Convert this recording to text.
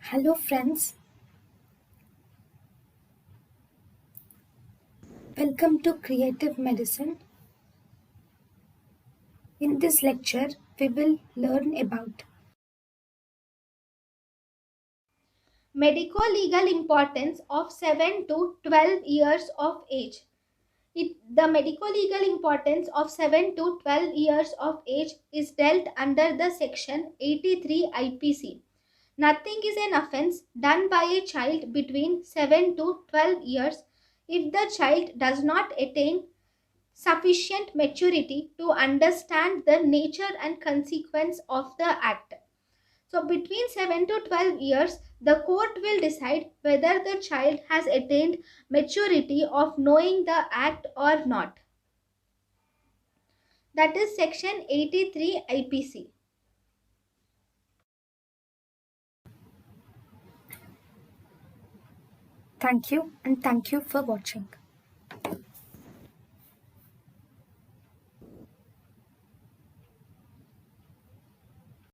Hello, friends. Welcome to Creative Medicine. In this lecture, we will learn about Medico-legal importance of 7 to 12 years of age. The medico-legal importance of 7 to 12 years of age is dealt under the section 83 IPC. Nothing is an offense done by a child between 7 to 12 years if the child does not attain sufficient maturity to understand the nature and consequence of the act. So, between 7 to 12 years, the court will decide whether the child has attained maturity of knowing the act or not. That is section 83 IPC. thank you and thank you for watching.